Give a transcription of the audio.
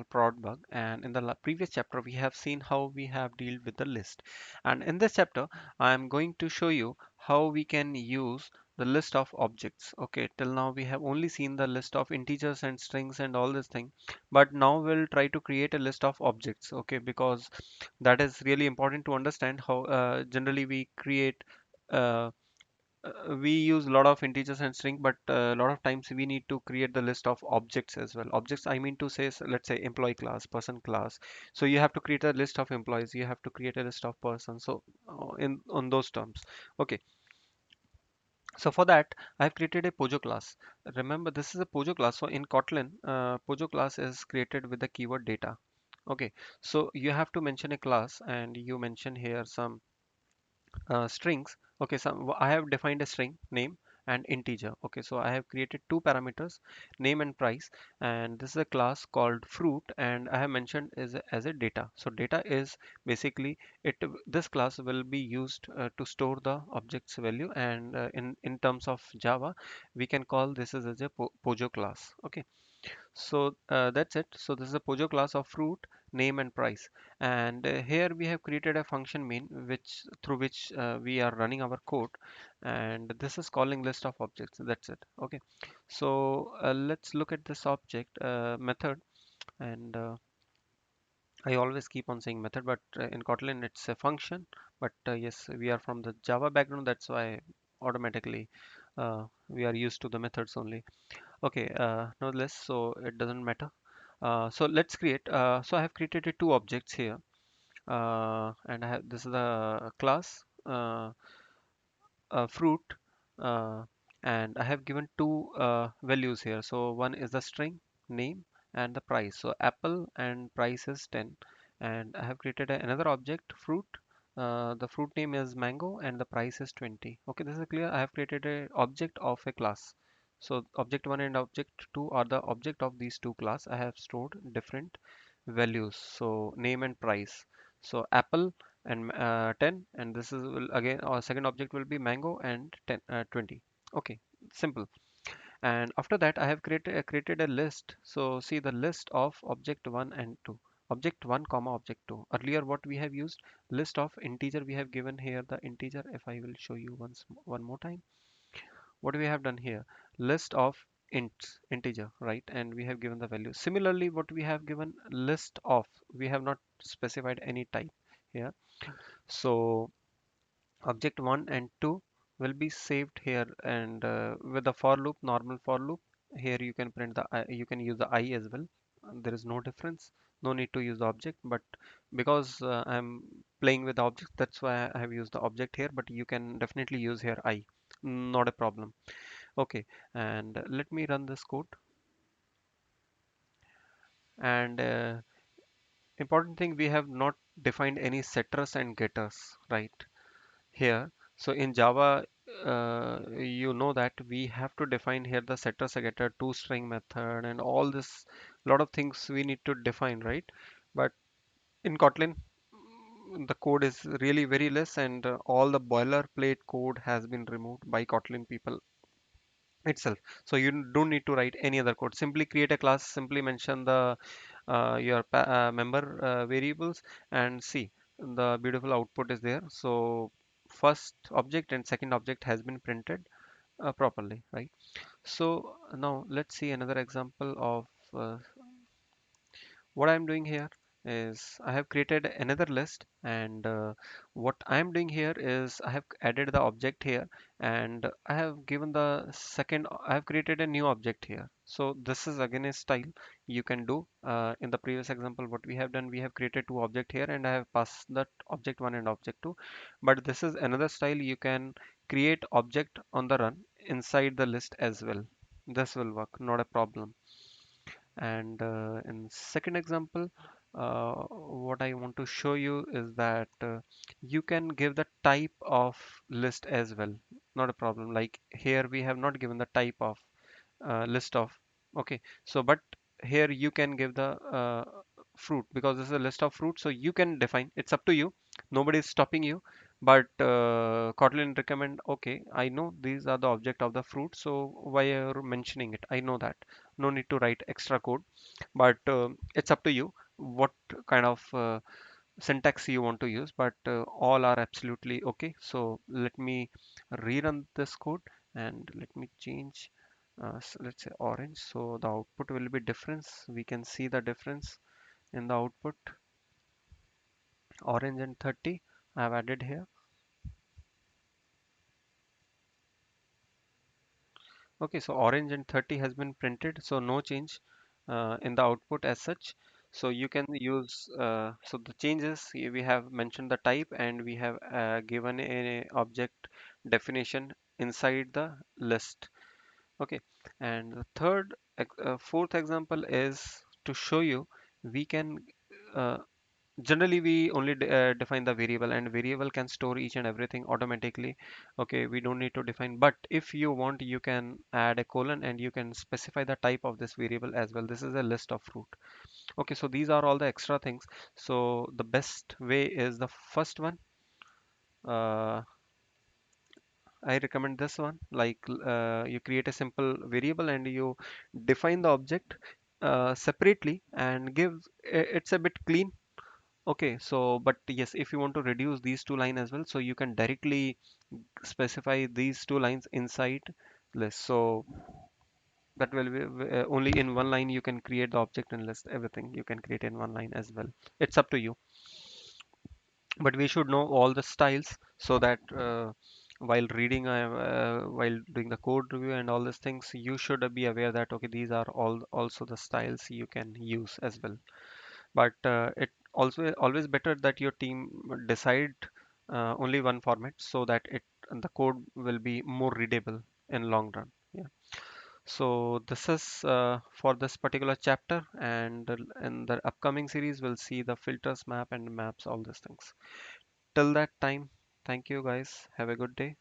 prod bug, and in the previous chapter we have seen how we have dealt with the list, and in this chapter I am going to show you how we can use the list of objects. Okay, till now we have only seen the list of integers and strings and all this thing, but now we'll try to create a list of objects. Okay, because that is really important to understand how generally we create uh, we use a lot of integers and string, but a lot of times we need to create the list of objects as well. Objects, I mean to say, let's say employee class, person class. So you have to create a list of employees, you have to create a list of persons. So in on those terms. Okay, so for that I've created a Pojo class. Remember, this is a Pojo class. So in Kotlin, Pojo class is created with the keyword data. Okay, so you have to mention a class, and you mention here some strings. Okay, so I have defined a string name and integer. Okay, so I have created two parameters, name and price, and this is a class called fruit, and I have mentioned as a data. So data is basically it. This class will be used to store the object's value, and in terms of Java we can call this as a Pojo class. Okay, so that's it. So this is a Pojo class of fruit, name and price. And here we have created a function main which through which we are running our code. And this is calling list of objects. That's it. Okay. So let's look at this object method. And I always keep on saying method, but in Kotlin it's a function. But yes, we are from the Java background. That's why automatically we are used to the methods only. Okay, nonetheless, so it doesn't matter. So let's create. So I have created two objects here, and I have this is the class fruit, uh, and I have given two values here. So one is the string name and the price. So apple and price is 10, and I have created another object fruit. The fruit name is mango and the price is 20. Okay, this is clear. I have created a object of a class. So object 1 and object 2 are the object of these two class. I have stored different values. So name and price. So apple and 10, and this is will again our second object will be mango and 10 20. Okay, simple. And after that I have created a list. So see the list of object 1 and 2, object 1 comma object 2. Earlier what we have used, list of integer, we have given here the integer. If I will show you one more time what we have done here, list of integer, right, and we have given the value. Similarly what we have given list of, we have not specified any type here. So object 1 and 2 will be saved here, and with the for loop, normal for loop, here you can print the I, you can use the I as well. There is no difference, no need to use the object, but because I'm playing with the object, that's why I have used the object here, but you can definitely use here I, not a problem. Okay, and let me run this code. And important thing, we have not defined any setters and getters right here. So in Java, you know that we have to define here the setters, a getter, toString method, and all this lot of things we need to define, right? But in Kotlin, the code is really very less, and all the boilerplate code has been removed by Kotlin people itself. So you don't need to write any other code. Simply create a class, simply mention the your member variables, and see the beautiful output is there. So first object and second object has been printed properly, right? So now let's see another example of what I'm doing here is I have created another list, and what I'm doing here is I have added the object here, and I have given the second, I have created a new object here. So this is again a style you can do. In the previous example what we have done, we have created two object here, and I have passed that object 1 and object 2, but this is another style. You can create object on the run inside the list as well. This will work, not a problem. And in second example, what I want to show you is that you can give the type of list as well, not a problem. Like here we have not given the type of list of. Okay, so but here you can give the fruit, because this is a list of fruit, so you can define, it's up to you, nobody is stopping you. But Kotlin recommend, okay, I know these are the object of the fruit, so why are you mentioning it, I know that, no need to write extra code. But it's up to you what kind of syntax you want to use, but all are absolutely okay. So let me rerun this code and let me change, let's say orange, so the output will be difference. We can see the difference in the output. Orange and 30 I have added here. Okay, so orange and 30 has been printed, so no change in the output as such. So you can use, so the changes we have mentioned the type, and we have given a object definition inside the list. Okay, and the fourth example is to show you we can uh, generally we only define the variable, and variable can store each and everything automatically. Okay, we don't need to define, but if you want you can add a colon and you can specify the type of this variable as well. This is a list of fruit. Okay, so these are all the extra things. So the best way is the first one. uh, I recommend this one, like you create a simple variable and you define the object separately and give it's a bit clean. Okay, so but yes, if you want to reduce these two lines as well, so you can directly specify these two lines inside list. So that will be only in one line you can create the object and list. Everything you can create in one line as well. It's up to you. But we should know all the styles so that while doing the code review and all these things, you should be aware that okay, these are all also the styles you can use as well. But it also always better that your team decide only one format so that it the code will be more readable in long run. Yeah. So this is for this particular chapter, and in the upcoming series we'll see the filters, map and maps, all these things. Till that time, thank you guys, have a good day.